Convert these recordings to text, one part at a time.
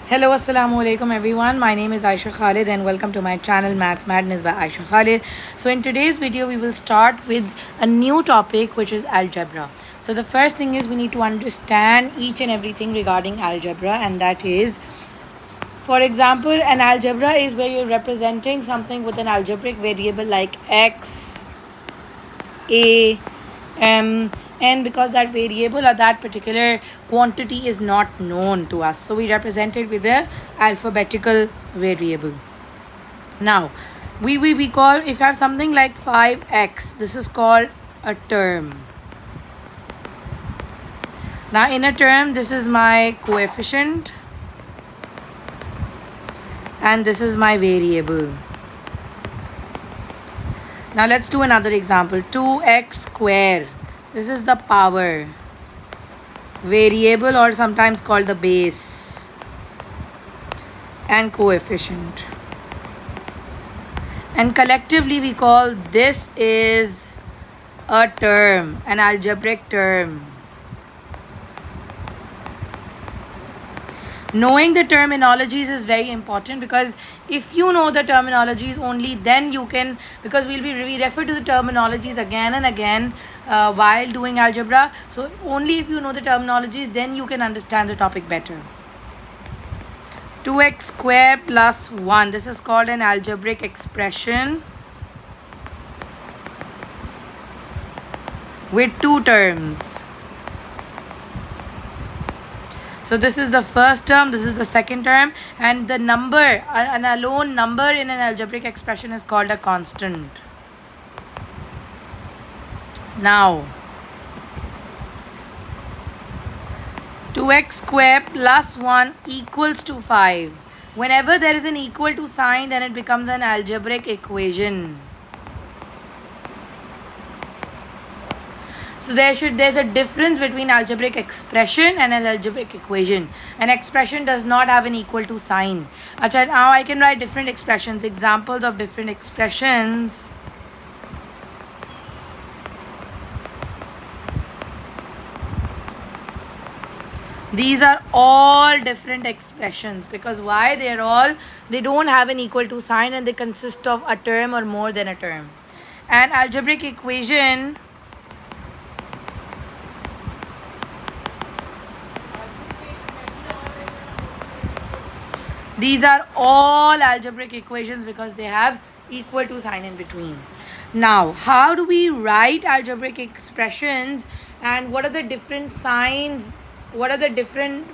Hello, assalamu alaikum everyone. My name is Aisha Khalid and welcome to my channel Math Madness by Aisha Khalid. So in today's video we will start with a new topic which is algebra. So the first thing is we need to understand each and everything regarding algebra, and that is, for example, an algebra is where you're representing something with an algebraic variable like x, a, m, and because that variable or that particular quantity is not known to us, so we represent it with a alphabetical variable. Now we call, if you have something like 5x, this is called a term. Now in a term, this is my coefficient and this is my variable. Now let's do another example. 2x square, this is the power, variable or sometimes called the base, and coefficient. And collectively we call this is a term, an algebraic term. Knowing the terminologies is very important, because if you know the terminologies, only then you can, because we refer to the terminologies again and again while doing algebra. So only if you know the terminologies, then you can understand the topic better. 2x square plus 1, this is called an algebraic expression with two terms. So this is the first term, this is the second term, and the number, an alone number in an algebraic expression is called a constant. Now 2x square plus 1 equals to 5. Whenever there is an equal to sign, then it becomes an algebraic equation. So there's a difference between algebraic expression and an algebraic equation. An expression does not have an equal to sign. Achha, now I can write different expressions, examples of different expressions. These are all different expressions, because why? They don't have an equal to sign and they consist of a term or more than a term. An algebraic equation these are all algebraic equations because they have equal to sign in between. Now, how do we write algebraic expressions, and what are the different signs, what are the different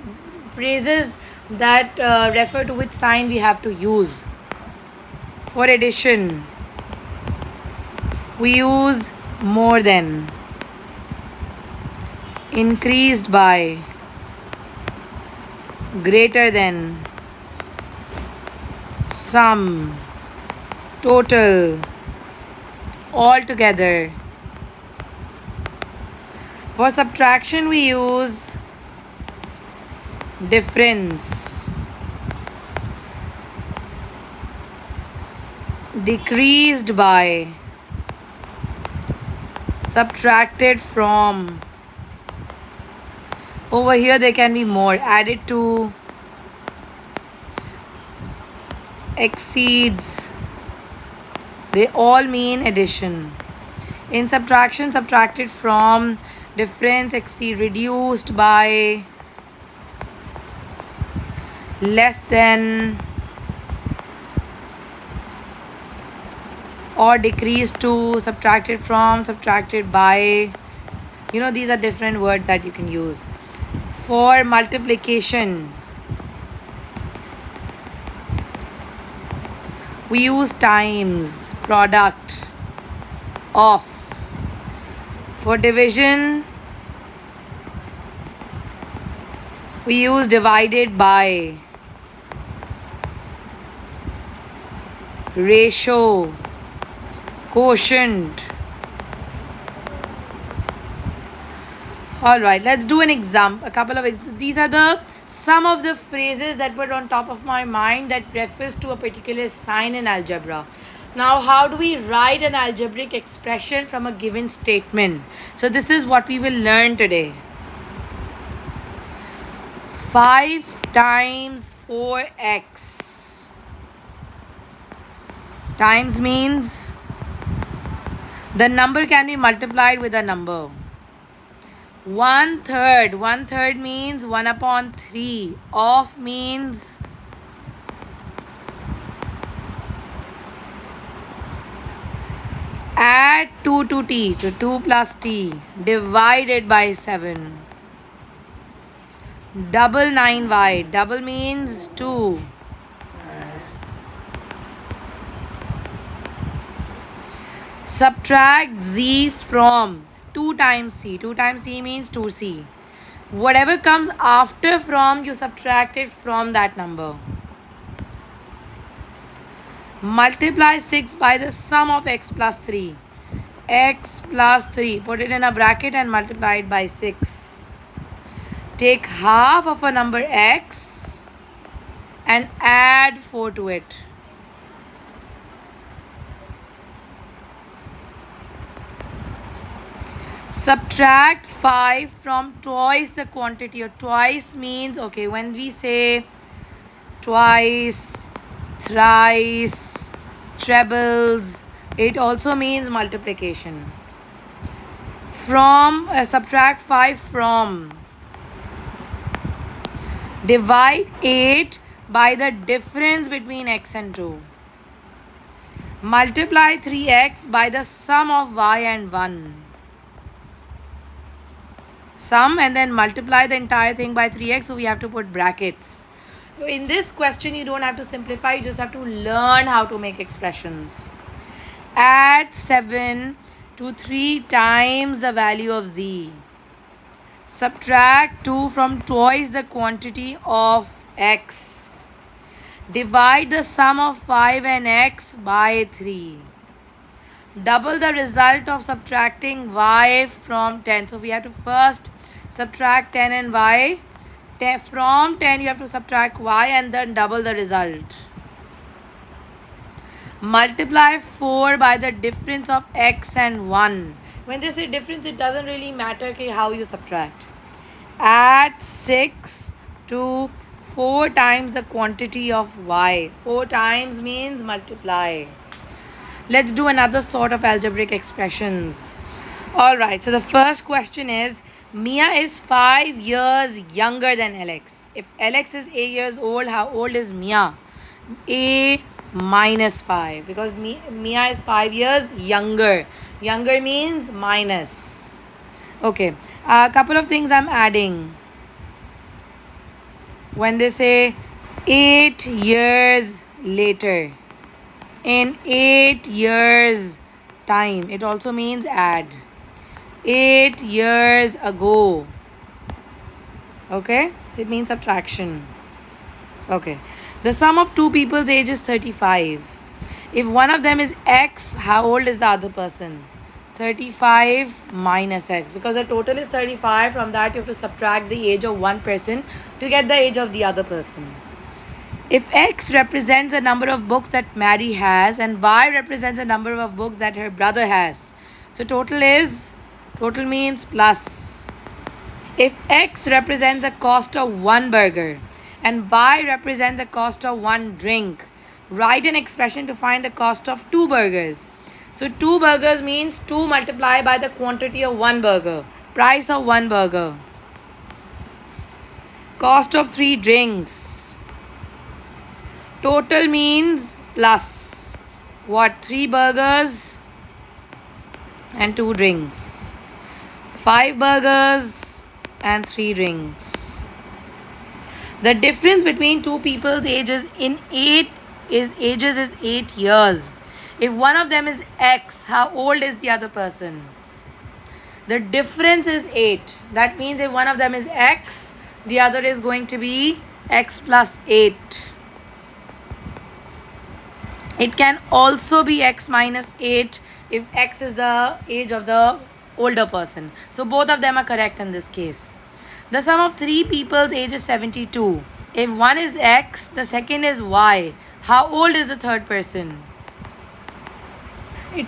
phrases that refer to which sign we have to use? For addition, we use more than, increased by, greater than, sum, total, all together. For subtraction we use difference, decreased by, subtracted from. Over here there can be more, added to, exceeds. They all mean addition. In subtraction, subtracted from, difference, exceed, reduced by, less than, or decreased to, subtracted from, subtracted by. You know, these are different words that you can use. For multiplication, we use times, product, of. For division, we use divided by, ratio, quotient. All right, let's do an example, a couple of these are some of the phrases that were on top of my mind that refers to a particular sign in algebra. Now, how do we write an algebraic expression from a given statement? So this is what we will learn today. 5 times 4x. Times means the number can be multiplied with a number. 1/3. 1/3 means 1/3. Of means add 2 to t. So 2 plus t divided by 7. Double 9y. Double means 2. Subtract z from 2 times c. 2 times c means 2c. Whatever comes after from, you subtract it from that number. Multiply 6 by the sum of x plus 3. X plus 3. Put it in a bracket and multiply it by 6. Take half of a number x and add 4 to it. Subtract 5 from twice the quantity. Or twice means, okay, when we say twice, thrice, trebles, it also means multiplication. From, subtract 5 from. Divide 8 by the difference between x and 2. Multiply 3x by the sum of y and 1. Sum and then multiply the entire thing by 3x, so we have to put brackets. So in this question, you don't have to simplify, you just have to learn how to make expressions. Add 7 to 3 times the value of z. Subtract 2 from twice the quantity of x. Divide the sum of 5 and x by 3. Double the result of subtracting y from 10. So we have to first subtract 10 and y. From 10 you have to subtract y and then double the result. Multiply 4 by the difference of x and 1. When they say difference, it doesn't really matter how you subtract. Add 6 to 4 times the quantity of y. 4 times means multiply. Let's do another sort of algebraic expressions. Alright, so the first question is, Mia is 5 years younger than Alex. If Alex is 8 years old, how old is Mia? A minus 5, because Mia is 5 years younger. Younger means minus. Okay, a couple of things I'm adding. When they say 8 years later, in 8 years time, it also means add. 8 years ago. Okay, it means subtraction. Okay, the sum of two people's age is 35. If one of them is x, how old is the other person? 35 minus x, because the total is 35. From that you have to subtract the age of one person to get the age of the other person. If x represents the number of books that Mary has and y represents the number of books that her brother has, so total means plus. If x represents the cost of one burger and y represents the cost of one drink, write an expression to find the cost of 2 burgers. So 2 burgers means 2 multiplied by the quantity of 1 burger. Price of 1 burger. Cost of 3 drinks. Total means plus. What? 3 burgers and 2 drinks. 5 burgers and 3 drinks. The difference between two people's ages is 8 years. If one of them is x, how old is the other person? The difference is 8. That means if one of them is x, the other is going to be x plus 8. It can also be x minus 8 if x is the age of the older person. So both of them are correct in this case. The sum of 3 people's age is 72. If one is x, the second is y. How old is the third person?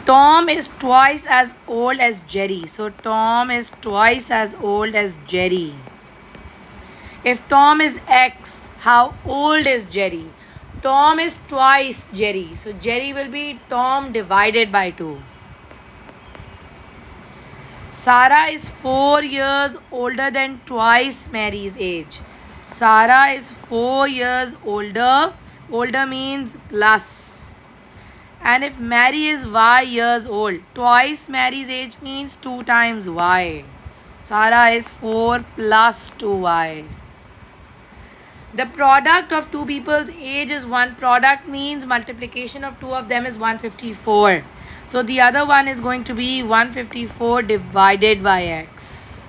Tom is twice as old as Jerry. So Tom is twice as old as Jerry. If Tom is x, How old is Jerry? Tom is twice Jerry. So Jerry will be Tom divided by 2. Sarah is 4 years older than twice Mary's age. Sarah is 4 years older. Older means plus. And if Mary is y years old, twice Mary's age means 2 times y. Sarah is 4 plus 2y. The product of two people's age is 1. Product means multiplication of 2 of them is 154. So the other one is going to be 154 divided by x.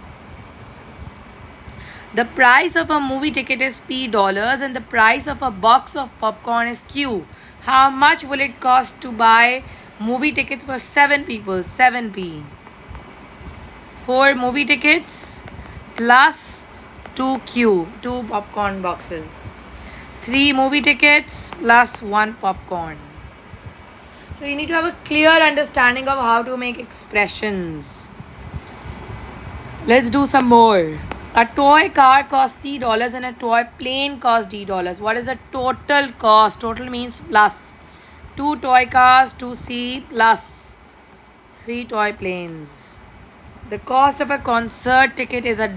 The price of a movie ticket is $P and the price of a box of popcorn is Q. How much will it cost to buy movie tickets for 7 people? 7p. 4 movie tickets plus 2Q, 2 popcorn boxes. 3 movie tickets plus 1 popcorn. So you need to have a clear understanding of how to make expressions. Let's do some more. A toy car costs $C and a toy plane costs D. What is the total cost? Total means plus. 2 toy cars, 2C plus 3 toy planes. The cost of a concert ticket is A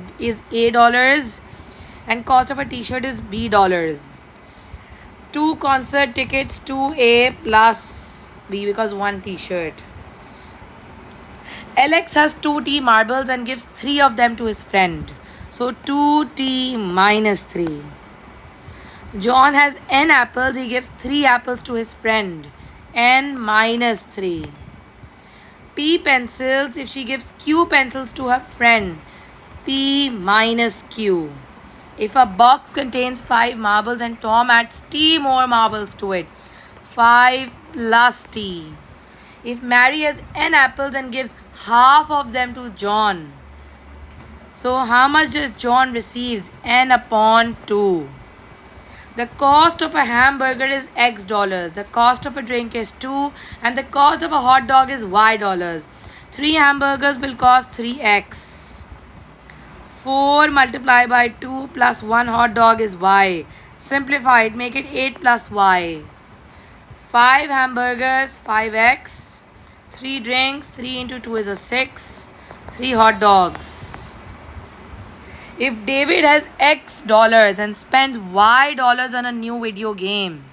and cost of a t-shirt is B. 2 concert tickets, 2A plus B because 1 t-shirt. Alex has 2T marbles and gives 3 of them to his friend. So 2T minus 3. John has N apples. He gives 3 apples to his friend. N minus 3. P pencils. If she gives Q pencils to her friend. P minus Q. If a box contains 5 marbles and Tom adds T more marbles to it. 5 plus T. If Mary has N apples and gives half of them to John. So how much does John receives? N upon 2. The cost of a hamburger is X dollars. The cost of a drink is 2. And the cost of a hot dog is Y dollars. 3 hamburgers will cost 3X. 4 multiplied by 2 plus 1 hot dog is Y. Simplify it. Make it 8 plus Y. 5 hamburgers, 5X. 3 drinks, 3 into 2 is a 6. 3 hot dogs. If David has X dollars and spends Y dollars on a new video game,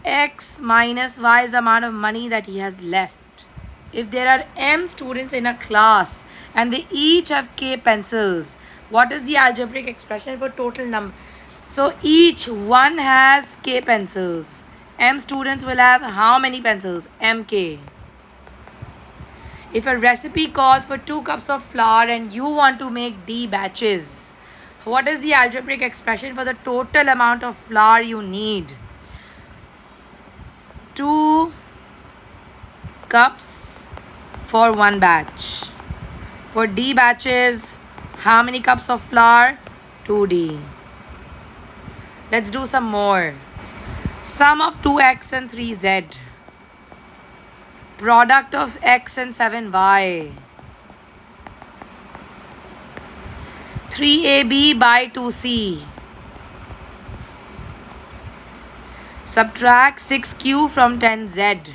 X minus Y is the amount of money that he has left. If there are M students in a class and they each have K pencils, what is the algebraic expression for total number? So each one has K pencils. M students will have how many pencils? MK. If a recipe calls for 2 cups of flour and you want to make D batches, what is the algebraic expression for the total amount of flour you need? 2 cups for 1 batch. For D batches, how many cups of flour? 2D. Let's do some more. Sum of 2x and 3z. Product of x and 7y. 3ab by 2c. Subtract 6q from 10z.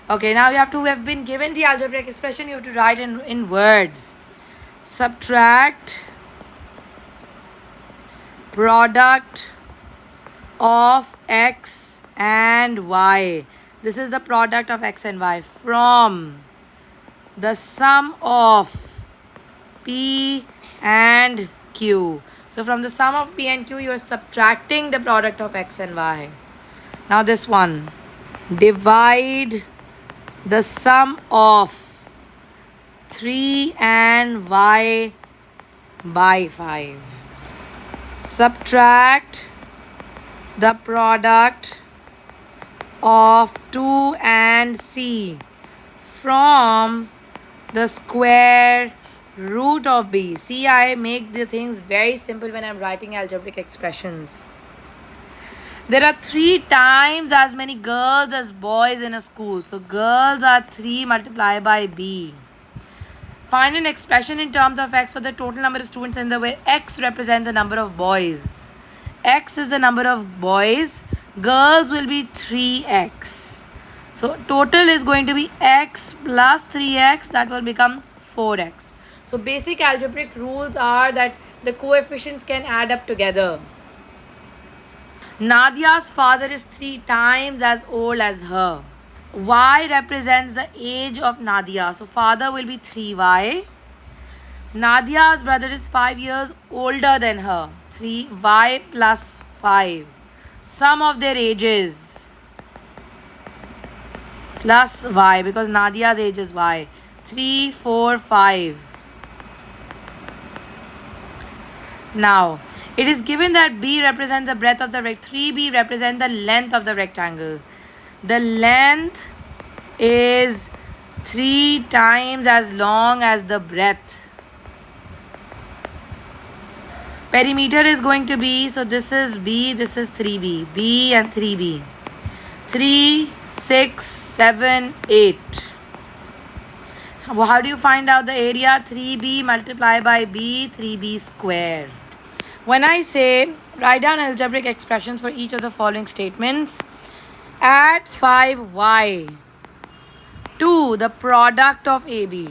Okay, now you have been given the algebraic expression, you have to write in words. Subtract product of x and y. This is the product of x and y from the sum of p and q. So from the sum of p and q, you are subtracting the product of x and y. Now this one. Divide the sum of 3 and y by 5. Subtract the product of 2 and c from the square root of b. See, I make the things very simple when I'm writing algebraic expressions. There are 3 times as many girls as boys in a school. So girls are 3 multiplied by b. Find an expression in terms of x for the total number of students in the way x represents the number of boys. X is the number of boys. Girls will be 3x. So total is going to be x plus 3x. That will become 4x. So basic algebraic rules are that the coefficients can add up together. Nadia's father is 3 times as old as her. Y represents the age of Nadia. So father will be 3y. Nadia's brother is 5 years older than her. 3y plus 5. Sum of their ages. Plus y, because Nadia's age is y. 3, 4, 5. Now, it is given that B represents the breadth of the rectangle. 3B represents the length of the rectangle. The length is 3 times as long as the breadth. Perimeter is going to be, so this is B, this is 3B. B and 3B. 3, 6, 7, 8. How do you find out the area? 3B multiplied by B, 3B square. When I say write down algebraic expressions for each of the following statements, add 5y to the product of AB.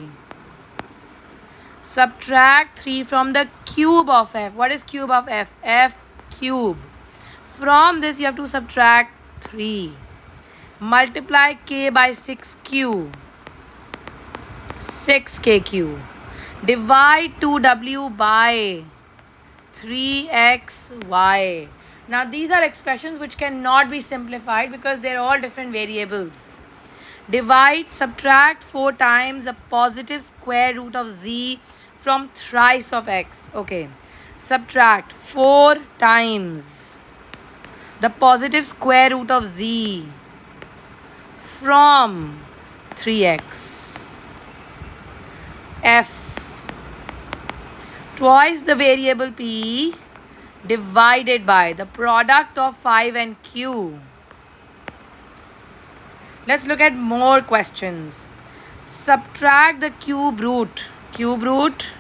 Subtract 3 from the cube of f. What is cube of f? F cube. From this you have to subtract 3. Multiply k by 6q. 6kq. Divide 2w by 3xy. Now these are expressions which cannot be simplified because they are all different variables. Divide, subtract 4 times the positive square root of z from thrice of x. Okay. Subtract 4 times the positive square root of z from 3x. F. Twice the variable p divided by the product of 5 and q. Let's look at more questions. Subtract the cube root. Cube root.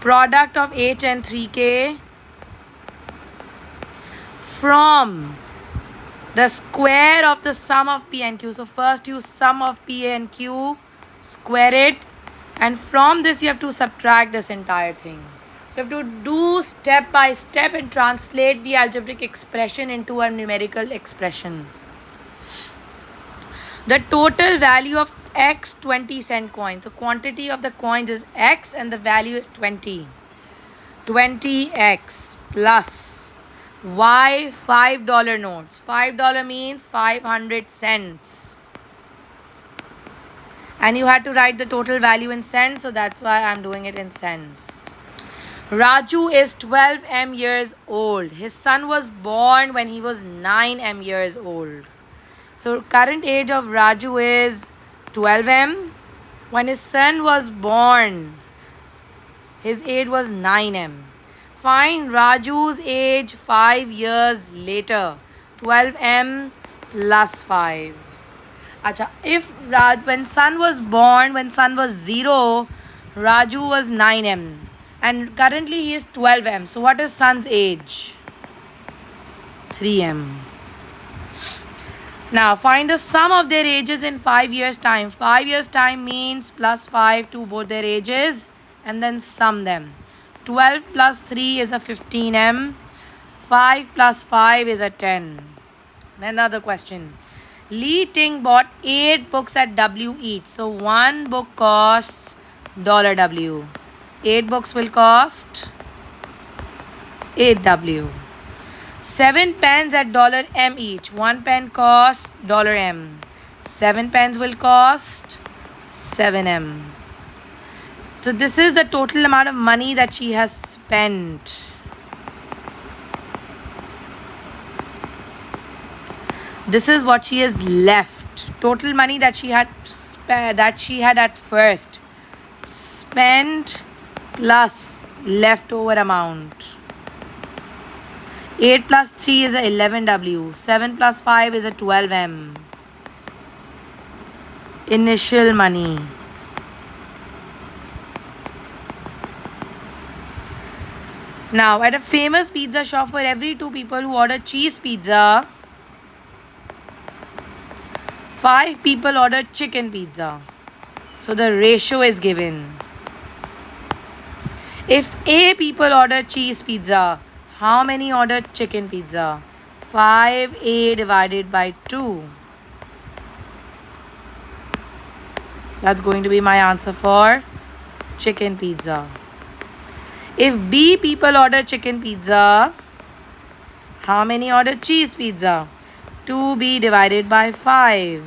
Product of h and 3k from the square of the sum of p and q. So first you sum of p and q, square it, and from this you have to subtract this entire thing. So you have to do step by step and translate the algebraic expression into a numerical expression. The total value of x 20-cent coin. So quantity of the coins is x and the value is 20. 20x plus y $5 notes. $5 means 500 cents. And you had to write the total value in cents, so that's why I'm doing it in cents. Raju is 12m years old. His son was born when he was 9m years old. So current age of Raju is 12m. When his son was born, his age was 9m. Find Raju's age 5 years later. 12m plus 5. Acha, if when son was born, when son was 0, Raju was 9m. And currently he is 12m. So what is son's age? 3m. Now find the sum of their ages in 5 years time. 5 years time means plus 5 to both their ages and then sum them. 12 plus 3 is a 15m. 5 plus 5 is a 10. Another question. Lee Ting bought 8 books at W each. So one book costs $W. 8 books will cost $8. 7 pens at $M each. 1 pen costs $M. 7 pens will cost 7M. So this is the total amount of money that she has spent. This is what she has left. Total money that she had at first. Spent plus leftover amount. 8 plus 3 is a 11W. 7 plus 5 is a 12M. Initial money. Now, at a famous pizza shop, for every 2 people who order cheese pizza, 5 people order chicken pizza. So the ratio is given. If A people order cheese pizza, how many order chicken pizza? 5A divided by 2. That's going to be my answer for chicken pizza. If B people order chicken pizza, how many order cheese pizza? 2B divided by 5.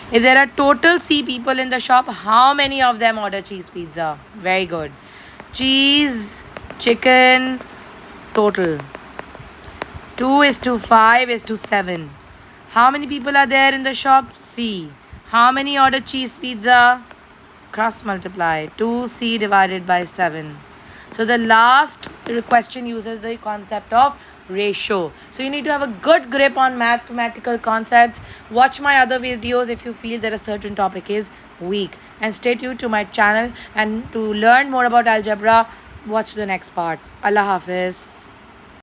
If there are total C people in the shop, how many of them order cheese pizza? Very good. Cheese, chicken, total. 2 is to 5 is to 7. How many people are there in the shop? C. How many order cheese pizza? Cross multiply. 2C divided by 7. So the last question uses the concept of ratio. So you need to have a good grip on mathematical concepts. Watch my other videos if you feel that a certain topic is weak. And stay tuned to my channel. And to learn more about algebra, watch the next parts. Allah Hafiz.